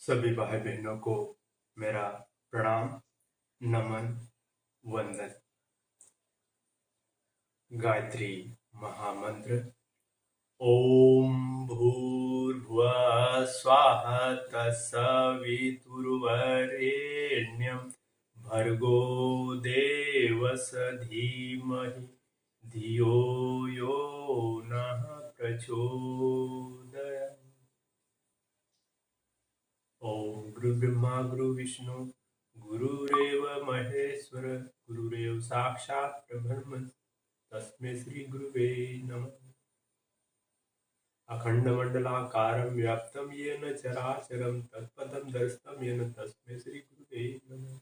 सभी भाई बहनों को मेरा प्रणाम, नमन, वंदन। गायत्री महामंत्र। ओम भूर्भुवः स्वः तत्सवितुर्वरेण्यं भर्गो देवस्य धीमहि धियो यो नः प्रचोदयात्। ओम गुरु ब्रह्मा गुरु विष्णु गुरुरेव महेश्वर गुरुरेव साक्षात् परब्रह्म तस्मै श्री गुरुवे नमः। अखंडमंडलाकारं व्याप्तं येन चराचरं तत्पदं दर्शितं येन तस्मै श्री गुरुवे नमः।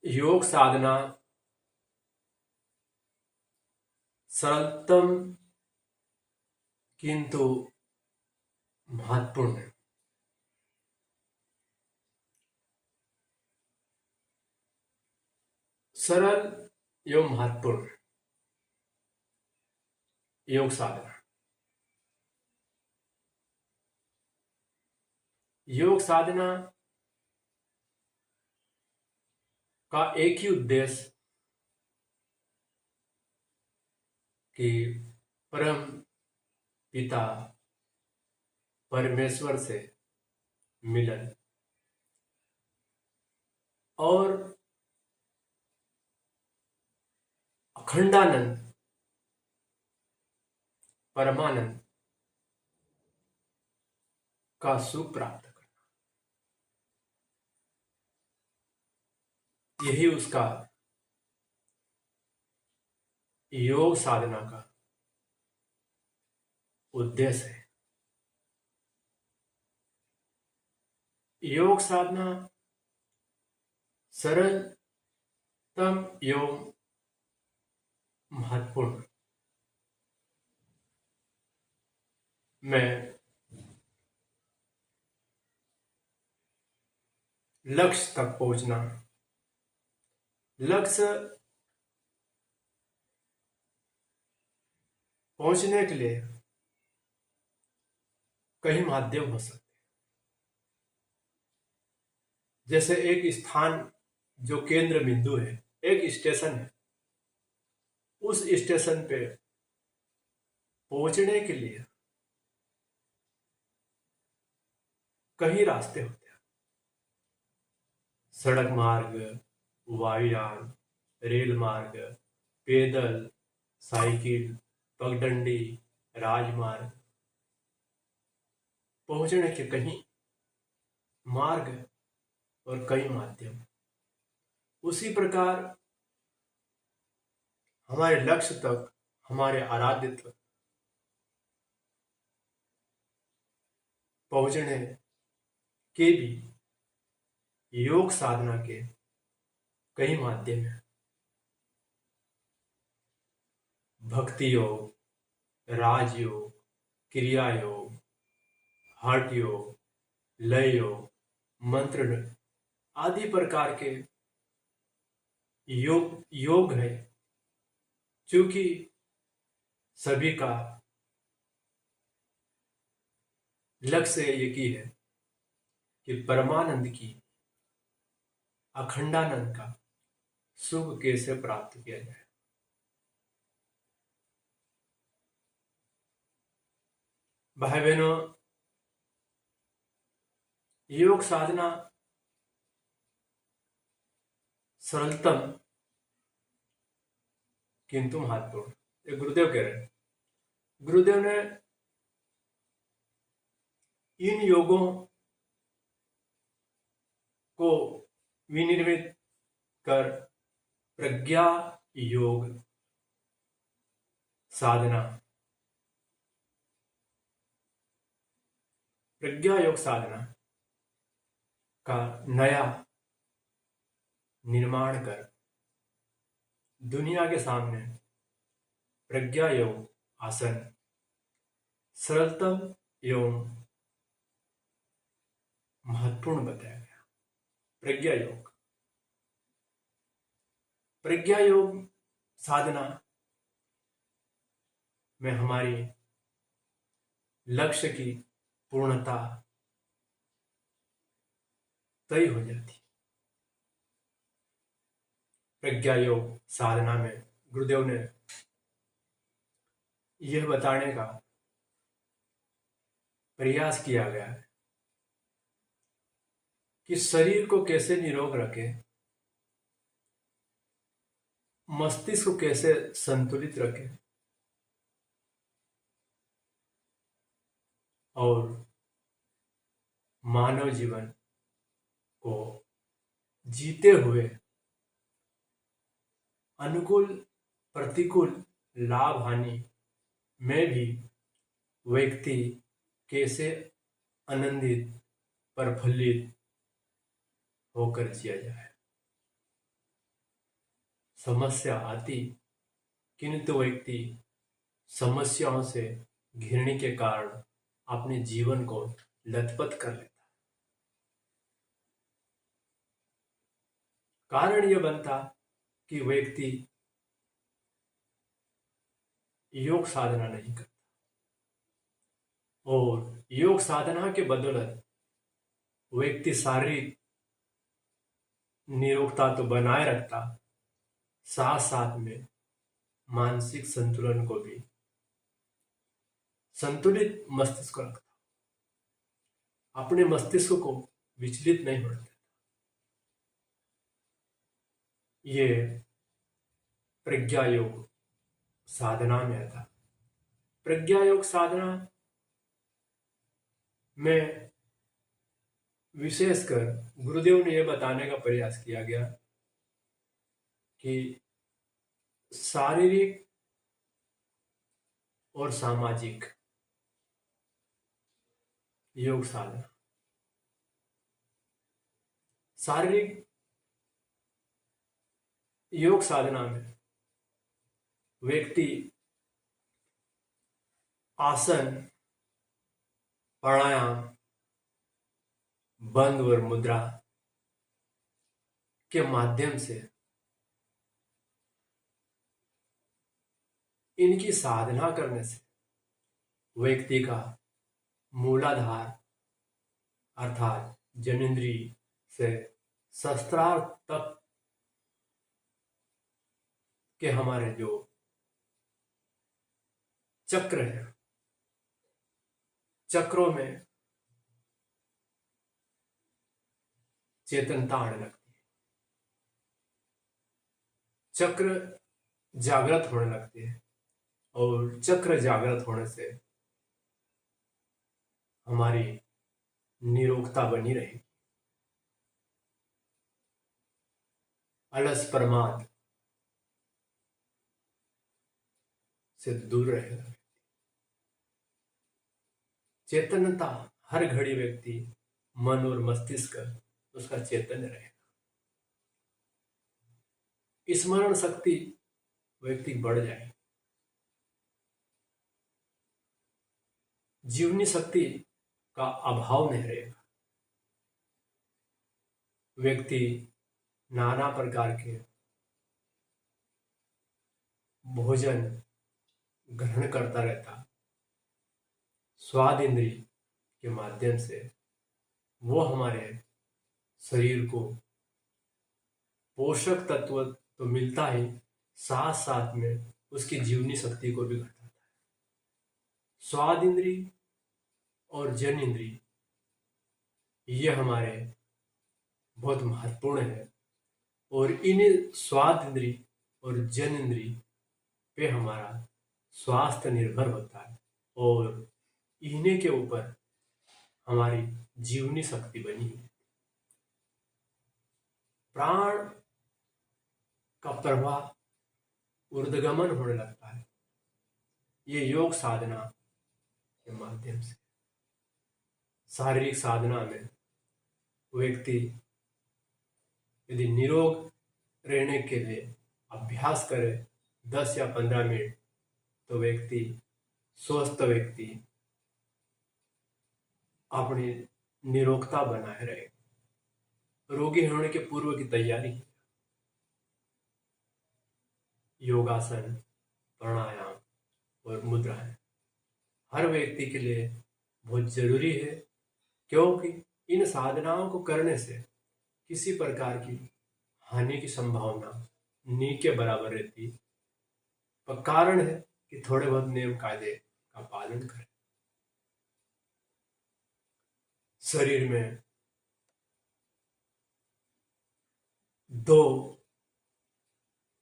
योग साधना सरलतम किंतु महत्वपूर्ण है। सरल एवं महत्वपूर्ण योग साधना। योग साधना का एक ही उद्देश्य कि परम पिता परमेश्वर से मिलन और अखंडानंद परमानंद का सुख प्राप्त करना, यही उसका योग साधना का उद्देश्य है। योग साधना सरलतम एवं महत्वपूर्ण। मैं लक्ष्य तक पहुंचना, लक्ष्य पहुंचने के लिए कई माध्यम हो सकते हैं। जैसे एक स्थान जो केंद्र बिंदु है, एक स्टेशन है, उस स्टेशन पे पहुंचने के लिए कई रास्ते होते हैं। सड़क मार्ग, वायुयान, रेल मार्ग, पैदल, साइकिल, पगडंडी, राजमार्ग, पहुंचने के कई मार्ग और कई माध्यम। उसी प्रकार हमारे लक्ष्य तक, हमारे आराध्य तक पहुंचने के भी योग साधना के कई माध्यम हैं। भक्ति योग, राजयोग, क्रिया योग, हठ योग, लय योग, मंत्र आदि प्रकार के योग है। चूंकि सभी का लक्ष्य एक ही है कि परमानंद की, अखंडानंद का सुख कैसे प्राप्त किया जाए। भाई बहनों, योग साधना सरलतम किंतु महत्वपूर्ण। ये गुरुदेव कह रहे हैं। गुरुदेव ने इन योगों को विनिर्मित कर प्रज्ञा योग साधना, प्रज्ञा योग साधना का नया निर्माण कर दुनिया के सामने प्रज्ञा योग आसन सरलतम एवं महत्वपूर्ण बताया गया। प्रज्ञा योग, प्रज्ञा योग साधना में हमारी लक्ष्य की पूर्णता तय हो जाती। प्रज्ञा योग साधना में गुरुदेव ने यह बताने का प्रयास किया गया है कि शरीर को कैसे निरोग रखें, मस्तिष्क को कैसे संतुलित रखें और मानव जीवन को जीते हुए अनुकूल प्रतिकूल लाभ हानि में भी व्यक्ति कैसे आनंदित प्रफुल्लित होकर जिया जाए। समस्या आती किंतु व्यक्ति समस्याओं से घिरने के कारण अपने जीवन को लथपथ कर लेता। कारण यह बनता कि व्यक्ति योग साधना नहीं करता और योग साधना के बदौलत व्यक्ति शारीरिक निरोगता तो बनाए रखता, साथ साथ में मानसिक संतुलन को भी संतुलित मस्तिष्क रखता, अपने मस्तिष्क को विचलित नहीं होने देता। ये प्रज्ञा योग साधना में आता। प्रज्ञा योग साधना में विशेषकर गुरुदेव ने यह बताने का प्रयास किया गया कि शारीरिक और सामाजिक योग साधना। शारीरिक योग साधना में व्यक्ति आसन, प्राणायाम, बंद और मुद्रा के माध्यम से इनकी साधना करने से व्यक्ति का मूलाधार अर्थात जनेंद्रिय से सहस्त्रार तक के हमारे जो चक्र है, चक्रों में चेतनता आने लगती है, चक्र जागृत होने लगते हैं और चक्र जागृत होने से हमारी निरोगता बनी रहेगी, अलस प्रमाद से दूर रहेगा। चेतनता हर घड़ी व्यक्ति मन और मस्तिष्क उसका चैतन्य रहेगा। स्मरण शक्ति व्यक्ति बढ़ जाए, जीवनी शक्ति का अभाव नहीं रहेगा। व्यक्ति नाना प्रकार के भोजन ग्रहण करता रहता, स्वाद इंद्रिय के माध्यम से वो हमारे शरीर को पोषक तत्व तो मिलता ही, साथ साथ में उसकी जीवनी शक्ति को भी घटाता है। स्वाद इंद्रिय और जन इंद्रिय ये हमारे बहुत महत्वपूर्ण है और इन्हें स्वाद इंद्रिय और जन इंद्रिय पे हमारा स्वास्थ्य निर्भर होता है और इन्हीं के ऊपर हमारी जीवनी शक्ति बनी है। प्राण का प्रवाह ऊर्ध्वगमन होने लगता है ये योग साधना के माध्यम से। शारीरिक साधना में व्यक्ति यदि निरोग रहने के लिए अभ्यास करे 10 या 15 मिनट तो व्यक्ति स्वस्थ व्यक्ति अपनी निरोगता बनाए रहे, रोगी होने के पूर्व की तैयारी। योगासन, प्राणायाम और मुद्रा है, हर व्यक्ति के लिए बहुत जरूरी है, क्योंकि इन साधनाओं को करने से किसी प्रकार की हानि की संभावना नी के बराबर रहती है। पर कारण है कि थोड़े बहुत नियम कायदे का पालन करें। शरीर में दो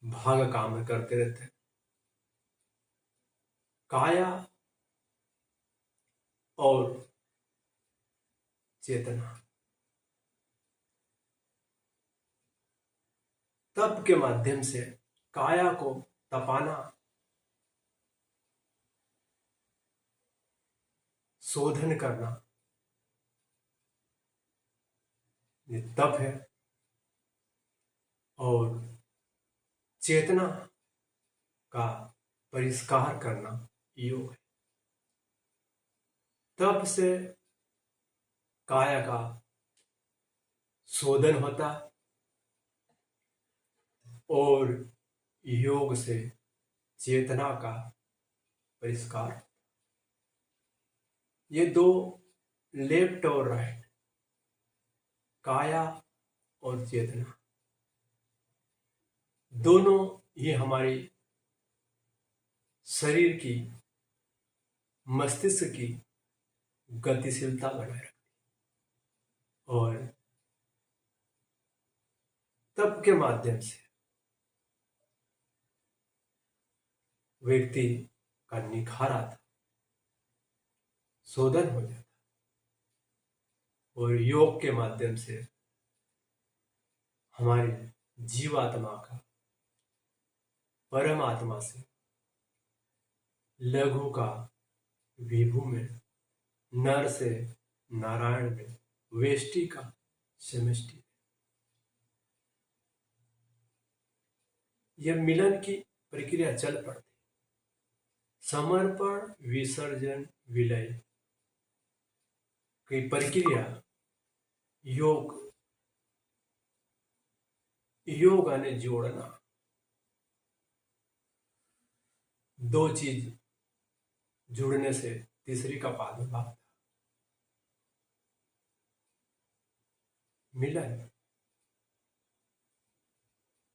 भाग काम करते रहते हैं, काया और चेतना। तप के माध्यम से काया को तपाना, शोधन करना, ये तप है। और चेतना का परिष्कार करना योग है। तप से काया का शोधन होता और योग से चेतना का परिष्कार। ये दो लेफ्ट और राइट, काया और चेतना, दोनों ये हमारी शरीर की, मस्तिष्क की गतिशीलता बनाए रखती। और तप के माध्यम से व्यक्ति का निखार आता, शोधन हो जाता। और योग के माध्यम से हमारी जीवात्मा का परमात्मा से लघु का विभु में, नर से नारायण में, वेष्टि का समष्टि। यह मिलन की प्रक्रिया चल पड़ती। समर्पण, विसर्जन, विलय की प्रक्रिया योग यानी जोड़ना। दो चीज जुड़ने से तीसरी का प्रादुर्भाव, मिलन।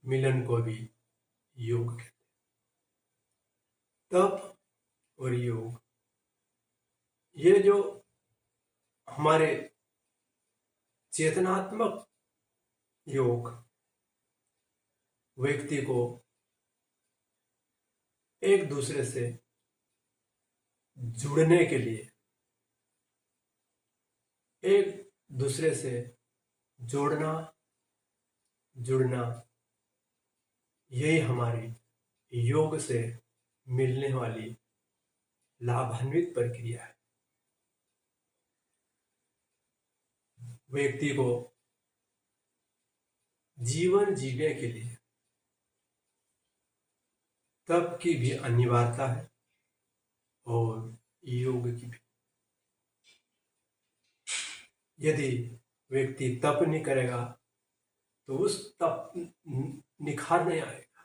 मिलन को भी योग कहते हैं। तप और योग, ये जो हमारे चेतनात्मक योग व्यक्ति को एक दूसरे से जुड़ने के लिए, एक दूसरे से जोड़ना, जुड़ना, यही हमारी योग से मिलने वाली लाभान्वित प्रक्रिया है। व्यक्ति को जीवन जीने के लिए तप की भी अनिवार्यता है और योग की भी। यदि व्यक्ति तप नहीं करेगा तो उस तप निखार नहीं आएगा,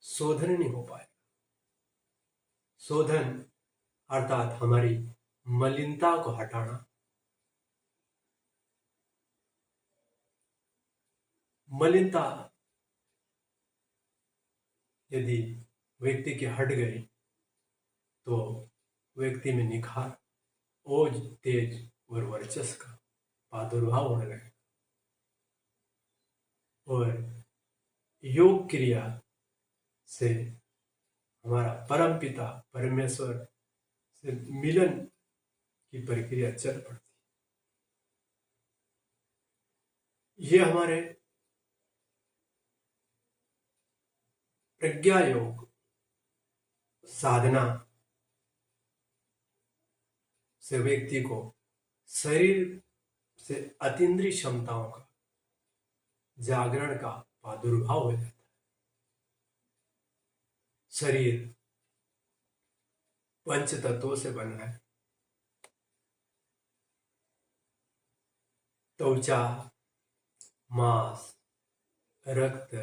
शोधन नहीं हो पाएगा। शोधन अर्थात हमारी मलिनता को हटाना। मलिनता यदि व्यक्ति की हट गई तो व्यक्ति में निखार, ओज, तेज और वर्चस्व का प्रादुर्भाव होने लगेगा। और योग क्रिया से हमारा परम पिता परमेश्वर से मिलन की प्रक्रिया चल पड़ती। ये हमारे प्रज्ञा योग साधना से व्यक्ति को शरीर से अतीन्द्रिय क्षमताओं का जागरण का प्रादुर्भाव हो जाता है। शरीर पंच तत्वों से बना है। त्वचा, मांस, रक्त,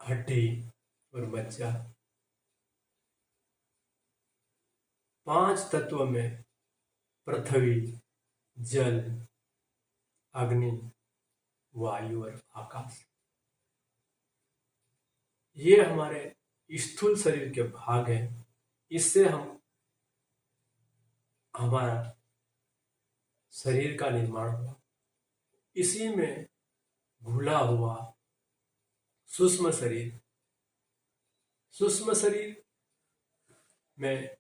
हड्डी और मज्जा। 5 तत्व में पृथ्वी, जल, अग्नि, वायु और आकाश, ये हमारे स्थूल शरीर के भाग हैं। इससे हमारा शरीर का निर्माण हुआ। इसी में घुला हुआ सूक्ष्म शरीर, सूक्ष्म शरीर में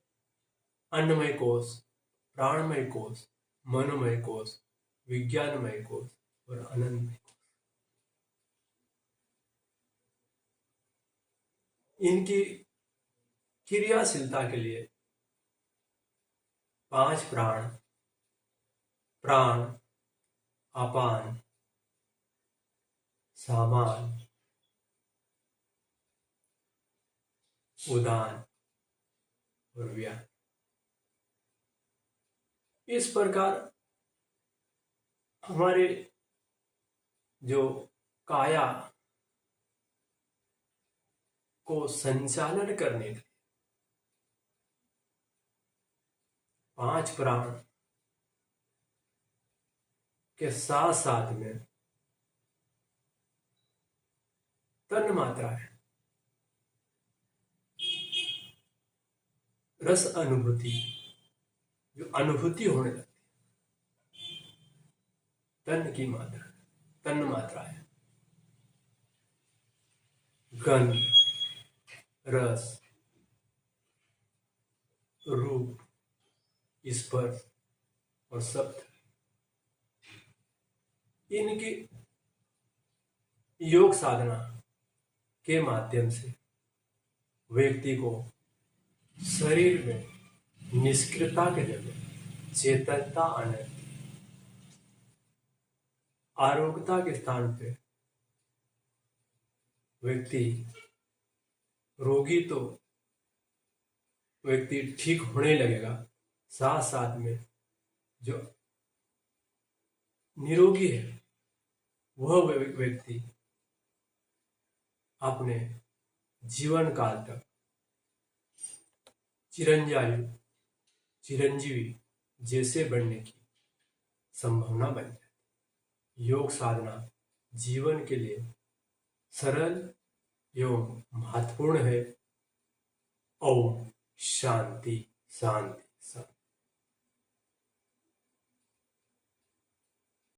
अन्नमय कोश, प्राणमय कोश, मनोमय कोश, विज्ञानमय कोश और आनंदमय कोश, इनकी क्रियाशीलता के लिए 5 प्राण, प्राण, अपान, सामान, उदान और व्यान। इस प्रकार हमारे जो काया को संचालन करने के लिए 5 प्राण के साथ साथ में तन मात्रा है, रस अनुभूति, जो अनुभूति होने लगती है, तन की मात्रा, तन मात्रा है, गंध, रस, रूप, स्पर्श और शब्द, इनकी योग साधना के माध्यम से व्यक्ति को शरीर में निष्क्रियता के जगह चेतनता आने, आरोग्यता के स्थान पे व्यक्ति रोगी तो व्यक्ति ठीक होने लगेगा, साथ साथ में जो निरोगी है वह व्यक्ति अपने जीवन काल तक चिरंजीवी जैसे बनने की संभावना बन जाती। योग साधना जीवन के लिए सरल एवं महत्वपूर्ण है। ओम शांति शांति शांति।